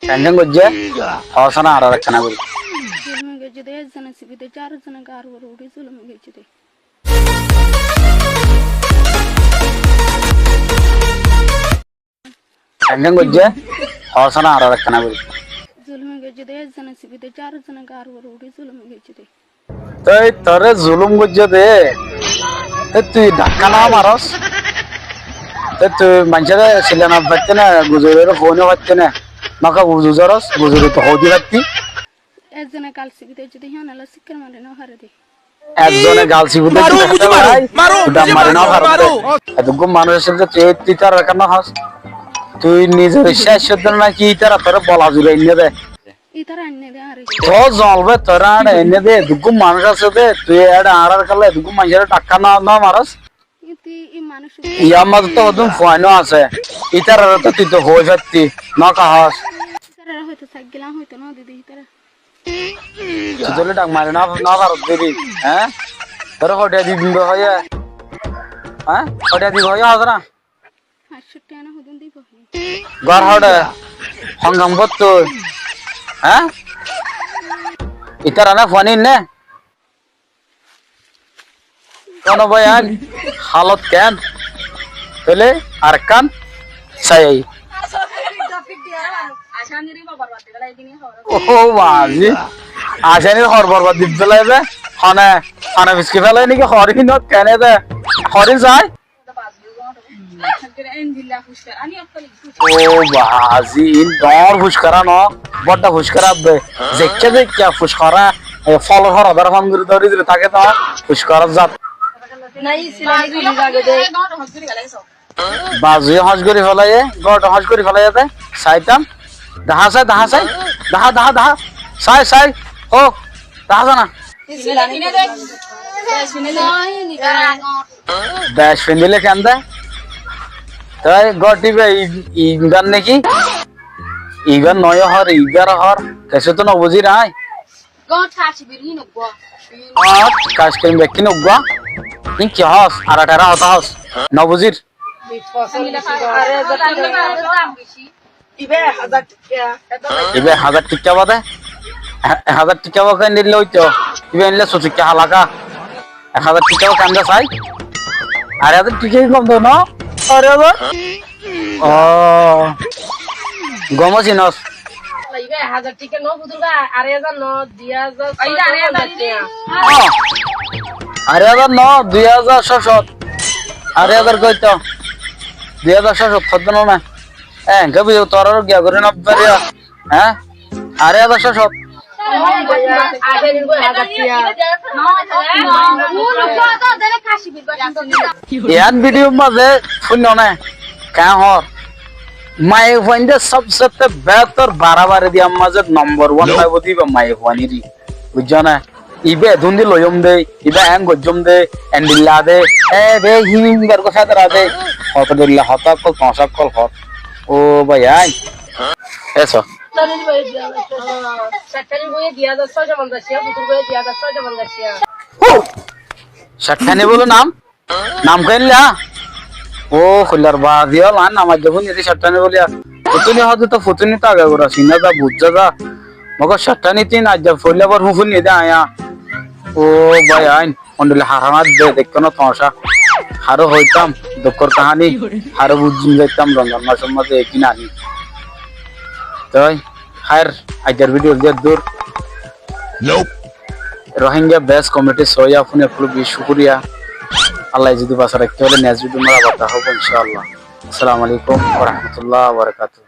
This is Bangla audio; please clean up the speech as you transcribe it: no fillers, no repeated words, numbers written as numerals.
টেনশন করছে হসনা আর রাখছে না বলি জুলুমে গেছে দে একজনে সিবিতে 4 জনে গার উপর উঠে জুলুমে গেছে দে টেনশন করছে হসনা আর রাখছে না বলি জুলুমে গেছে দে একজনে সিবিতে 4 জনে গার উপর উঠে জুলুমে গেছে দে তুই তোরে জুলুম করছে দে তুই ধাক্কা না মারস তুই মানুষের ছেলে না পারতে না গুজরের ফোনও পারতে না নকা বুঝুজরস বুঝুরি তো হদি পারতি একজনে কাল সিবিতে যদি হিয়ানালা শিক্ষার মানে না হারে দে একজনে গালসি বুঝে মারি না হারতে এতগু মানুষের সাথে তুই তার রাখানো হাস তুই নিজের শেষ না কি তারা তোর বলা জুড়ে এনে দে ইতারা আননে দে আরে তো জলবে তোরা এনে দে দুগু মানুষ আছে দে তুই এটা আর কালে দুগু মানুষের টাকা না না মারস ইতি ই মানুষ ইয়ার মাঝে তো ওদুন ফয়নো আছে ইতার তো তুই তো হয়ে যাচ্ছি না কাহাস ইতারা হয়তো সাগিলা হয়তো না দিদি ইতারা তুই ডাক মারে না না ভারত দেবি হ্যাঁ তোর হটিয়া দিবি হয়ে হ্যাঁ হটিয়া দিব হয়ে হাজ না 500 টাকা না হদন দিব ঘর হটে সংগ্রাম করতো হ্যাঁ ইতার আনা ফোন নে কোন বয়ান হালত কেন তাহলে আর কান চাই ও বাজি আসানির হর বরবাদ দিব ফেলাইবে হনে হনে বিস্কি ফেলাই নাকি হরিণত কেনে দে হরিণ যায় ও বাজি দর ফুসকারা ন বড়টা ফুসকারা দেখছে দেখছে ফুসকারা ফল হর আদার ফান করে ধরে দিলে থাকে তো ফুসকারা জাত বাজি হজ করে ফেলাই গড়টা হজ করে ফেলাই যাতে চাইতাম দাহা চাই দাহা চাই দাহা দাহা দাহা চাই চাই ও দাহা জানা ব্যাস ফেন্দিলে কেন দেয় তাই গটিবে ইগান নাকি ইগান নয় হর ইগার হর কেসে তো নবুঝি রাই কাজ করি ব্যক্তি নব্বা কি হস আর আঠারা হতা হস নবুজির ইবে 1000 টিকা বাদে 1000 টিকা বাকে নিলে হইতো ইবে নিলে সুচিকা হালাকা 1000 টিকা কান্দা চাই আর 1000 টিকাই কম তো না আরে বাবা ও গমো চিনস লাইবে 1000 টিকা নো বুদুলগা আরে হাজার ন 2000 আরে হাজার ন 2600 আরে হাজার কইতো 2600 খদ্দ না হ্যাঁ গবি তোর গিয়া করে না পারিয়া হ্যাঁ আরে 2600 यार वीडियो मजे सुनो ना क्या हो माय फोन दे सबसे बेहतर 12 बार दिया मजे नंबर 1 पाइब दिबा माय फोन री बुझो ना इबे धुंदी लयम दे इबे एंग गजम दे एंडिला दे ए बे हिंगर को साथ दे हत दिल्ला हत को तोसा कल हत ओ भाई आई ऐसा ষাটখানি বলো নাম নাম কইলা ও খুলার বাদিও লান আমার যখন এদি ষাটখানি বলিয়া ফুতুনি হতে তো ফুতুনি তো আগে করা সিনা দা বুঝা দা মগ ষাটখানি তিন আজ ফইলা বর হুফুন নি দা আয়া ও ভাই আইন অন্ডলে হারানা দে দেখো না তমসা হারো হইতাম দুঃখর কাহিনী হারো বুঝিন যাইতাম রঙ্গন মাসের মধ্যে একই নানি তাই হার আজকের ভিডিও দিয়ে দূর रोहिंग्या बेस कमिटी सोया फुने फुल भी शुक्रिया अल्लाह जिदी बासा रखते वाले नेक्स्ट वीडियो में बात हो इंशाअल्लाह अस्सलाम वालेकुम व रहमतुल्लाहि व बरकातहू।